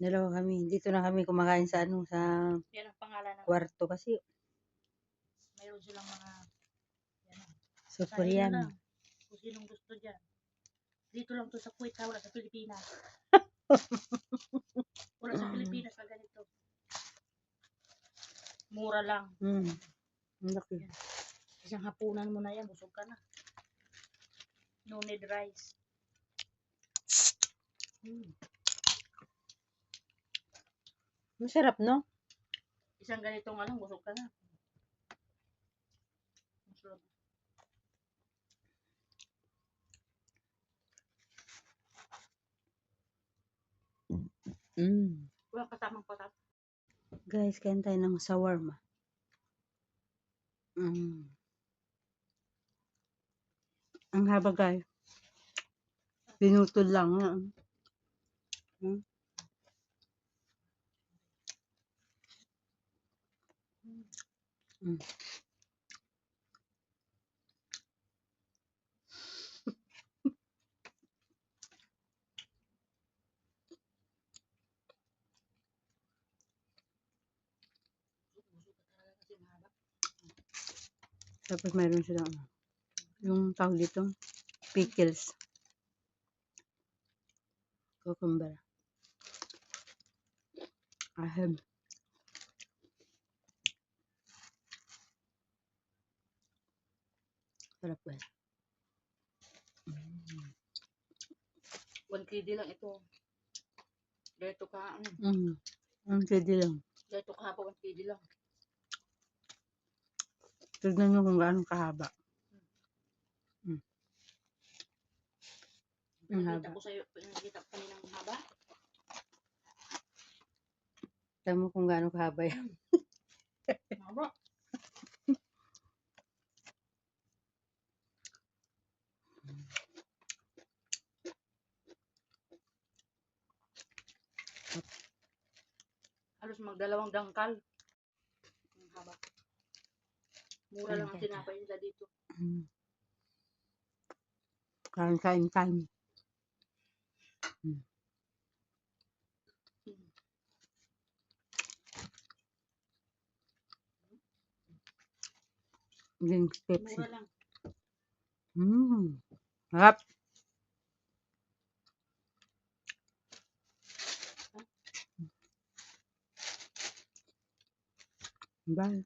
Dalawa kami. Dito na kami kumakain sa ano, sa Yan ang pangalan ng kwarto kasi mayroon silang mga yan. super Kain na yan. lang. Kung sinong gusto dyan. Dito lang to sa Kuwait, wala sa Pilipinas. Wala sa Pilipinas na ganito. Mura lang. Ang laki. Isang hapunan mo na yan, busog ka na. No need rice. Masarap, no? Isang ganitong ano, busog ka na. Masarap. Wala kasamang patat. Guys, kain tayo ng shawarma. Ang haba, guys. Pinutol lang. Tapos mayroon silang yung tawag dito, pickles. Cucumber. Ahab. Sarap, guys. 1 KD lang ito. Dito ka, Ang pwede lang. dito ka pa 1 KD lang. Tignan nyo kung gaano kahaba. Ang Nakita haba. ko sa'yo, nakita ko kaninang haba. Tignan mo kung gaano kahaba yan. Haba. Halos magdalawang dangkal. Ang haba. Mura lang ang tinapay nila dito. Kain time. Drinks Pepsi. Mura lang. Harap. Bye.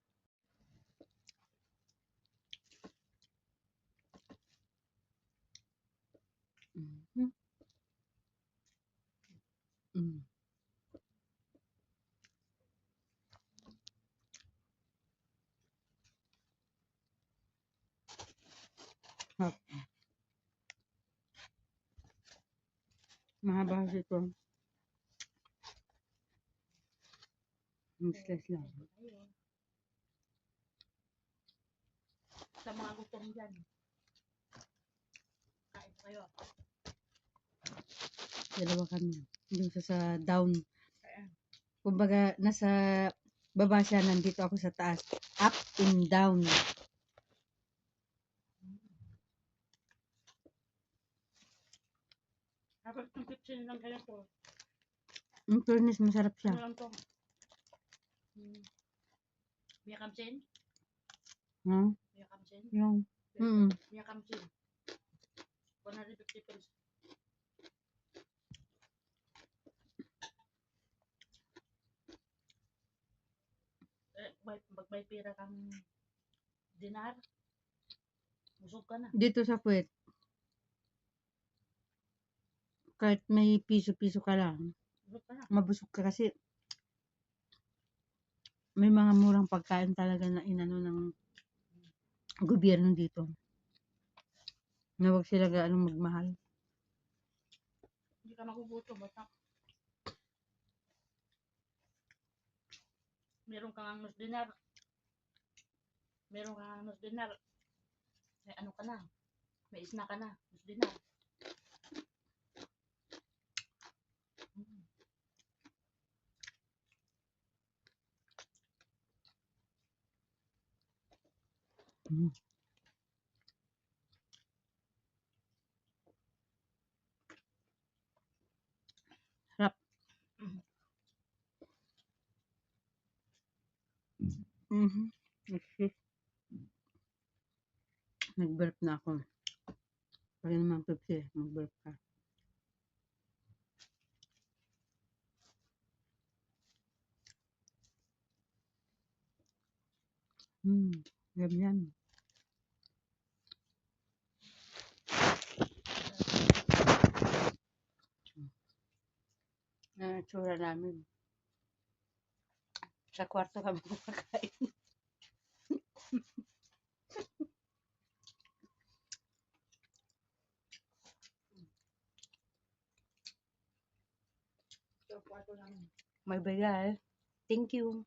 Mahaba kasi ito. Stress lang. Sa mga gusto mo dyan. Kain kayo. Dalawa kami. Doon sa down. Kumbaga, nasa baba siya, nandito ako sa taas. Up and down. Dapat yung 15 lang kayo to. In fairness, masarap siya. Ano lang to? Mia kamsin? Mia kamsin? Yung. Mia kamsin. 150 pesos. Pag may pira kang dinar, busog ka na. Dito sa Kuwait, kahit may piso-piso ka lang, Busog ka na. mabusog ka kasi may mga murang pagkain talaga na inano ng gobyerno dito. Na wag sila gaano magmahal. Hindi ka magugutom. Basta meron kang nus dinar. Meron kang nus dinar. May ano ka na. May isna ka na. Nus dinar. Sarap. Mhm. Okay. Nag-burp na ako. Pwede naman Pepsi, mag-burp ka. Yum yum. Tsura namin. Sa kwarto kami kumakain. Sa kwarto namin. Magbigay. Thank you.